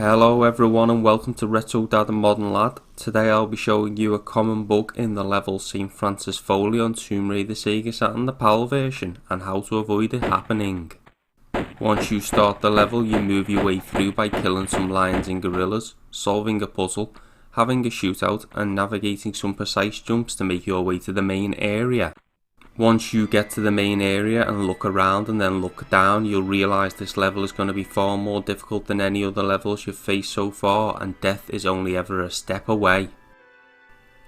Hello everyone and welcome to Retro Dad and Modern Lad. Today I'll be showing you a common bug in the level St. Francis Folly on Tomb Raider Sega Saturn, the PAL version, and how to avoid it happening. Once you start the level, you move your way through by killing some lions and gorillas, solving a puzzle, having a shootout, and navigating some precise jumps to make your way to the main area. Once you get to the main area and look around and then look down, you'll realise this level is going to be far more difficult than any other levels you've faced so far, and death is only ever a step away.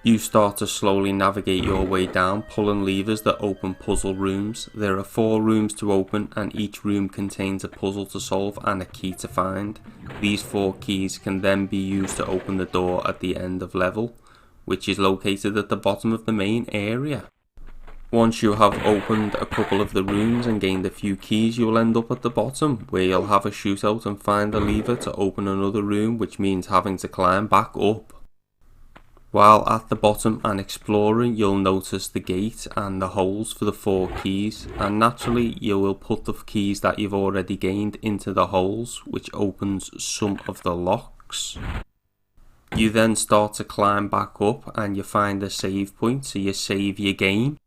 You start to slowly navigate your way down, pulling levers that open puzzle rooms. There are 4 rooms to open and each room contains a puzzle to solve and a key to find. These 4 keys can then be used to open the door at the end of level, which is located at the bottom of the main area. Once you have opened a couple of the rooms and gained a few keys, you'll end up at the bottom, where you'll have a shootout and find a lever to open another room, which means having to climb back up. While at the bottom and exploring, you'll notice the gate and the holes for the 4 keys, and naturally you will put the keys that you've already gained into the holes, which opens some of the locks. You then start to climb back up and you find a save point, so you save your game.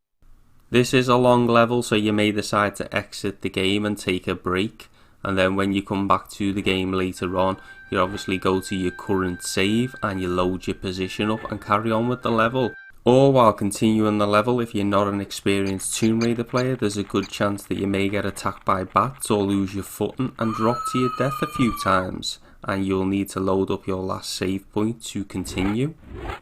This is a long level, so you may decide to exit the game and take a break, and then when you come back to the game later on, you obviously go to your current save and you load your position up and carry on with the level. Or while continuing the level, if you're not an experienced Tomb Raider player, there's a good chance that you may get attacked by bats or lose your footing and drop to your death a few times, and you'll need to load up your last save point to continue.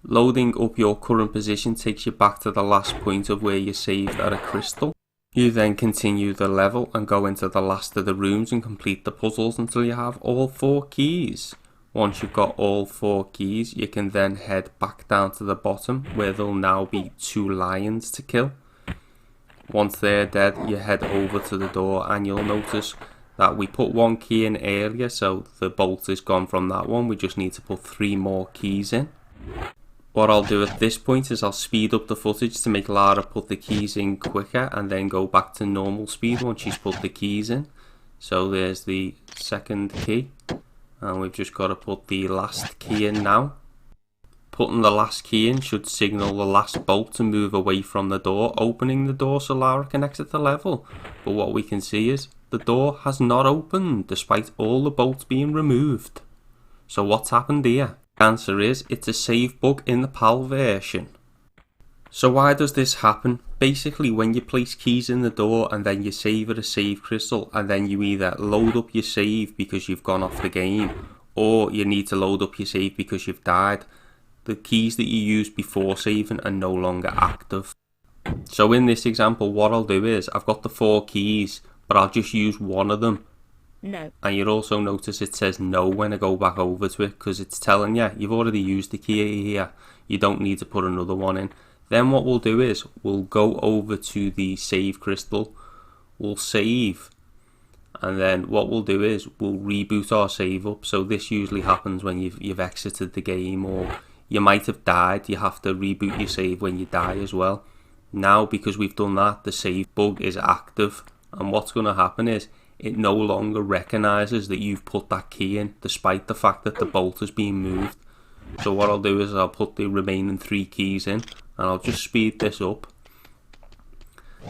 Loading up your current position takes you back to the last point of where you saved at a crystal. You then continue the level and go into the last of the rooms and complete the puzzles until you have all 4 keys. Once you've got all 4 keys, you can then head back down to the bottom where there'll now be 2 lions to kill. Once they're dead, you head over to the door and you'll notice that we put 1 key in earlier, so the bolt is gone from that one. We just need to put 3 more keys in. What I'll do at this point is I'll speed up the footage to make Lara put the keys in quicker and then go back to normal speed once she's put the keys in. So there's the second key and we've just got to put the last key in now. Putting the last key in should signal the last bolt to move away from the door, opening the door so Lara can exit the level. But what we can see is the door has not opened despite all the bolts being removed. So what's happened here? The answer is it's a save bug in the PAL version. So why does this happen? Basically, when you place keys in the door and then you save at a save crystal and then you either load up your save because you've gone off the game or you need to load up your save because you've died, the keys that you used before saving are no longer active. So in this example, what I'll do is I've got the 4 keys, but I'll just use one of them. No. And you'll also notice it says no when I go back over to it because it's telling you you've already used the key here. You don't need to put another one in. Then what we'll do is we'll go over to the save crystal, we'll save, and then what we'll do is we'll reboot our save up. So this usually happens when you've exited the game or you might have died. You have to reboot your save when you die as well. Now because we've done that, the save bug is active, and what's going to happen is it no longer recognises that you've put that key in despite the fact that the bolt has been moved. So what I'll do is I'll put the remaining 3 keys in and I'll just speed this up.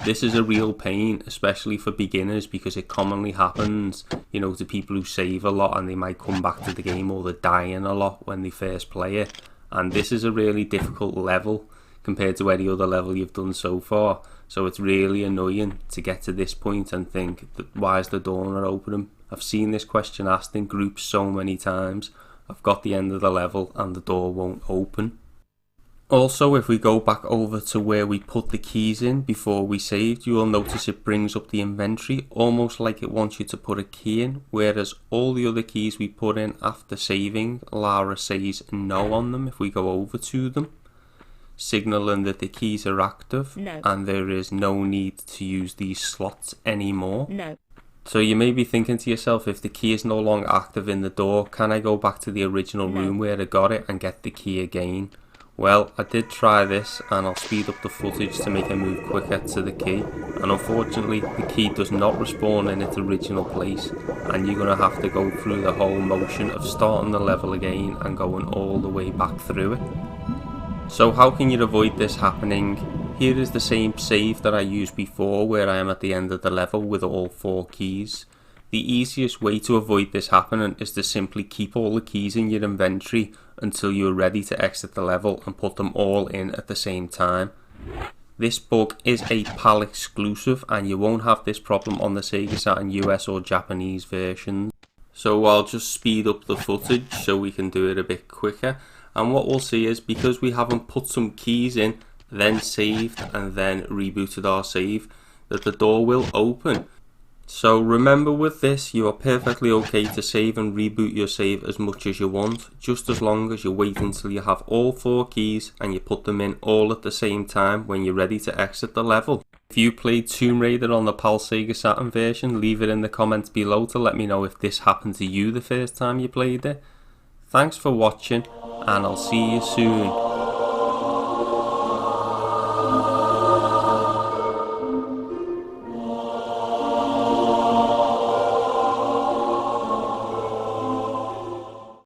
This is a real pain, especially for beginners, because it commonly happens, to people who save a lot and they might come back to the game or they're dying a lot when they first play it. And this is a really difficult level compared to any other level you've done so far. So it's really annoying to get to this point and think, why is the door not opening? I've seen this question asked in groups so many times. I've got the end of the level and the door won't open. Also, if we go back over to where we put the keys in before we saved, you will notice it brings up the inventory almost like it wants you to put a key in, whereas all the other keys we put in after saving, Lara says no on them if we go over to them, signalling that the keys are active. No. And there is no need to use these slots anymore. No. So you may be thinking to yourself, if the key is no longer active in the door, can I go back to the original room where I got it and get the key again? Well, I did try this and I'll speed up the footage to make it move quicker to the key, and unfortunately the key does not respawn in its original place and you're going to have to go through the whole motion of starting the level again and going all the way back through it. So how can you avoid this happening? Here is the same save that I used before where I am at the end of the level with all 4 keys. The easiest way to avoid this happening is to simply keep all the keys in your inventory until you're ready to exit the level and put them all in at the same time. This bug is a PAL exclusive and you won't have this problem on the Sega Saturn US or Japanese versions. So I'll just speed up the footage so we can do it a bit quicker, and what we'll see is because we haven't put some keys in, then saved and then rebooted our save, that the door will open. So remember, with this you are perfectly okay to save and reboot your save as much as you want, just as long as you wait until you have all 4 keys and you put them in all at the same time when you're ready to exit the level. If you played Tomb Raider on the PAL Sega Saturn version, leave it in the comments below to let me know if this happened to you the first time you played it. Thanks for watching and I'll see you soon.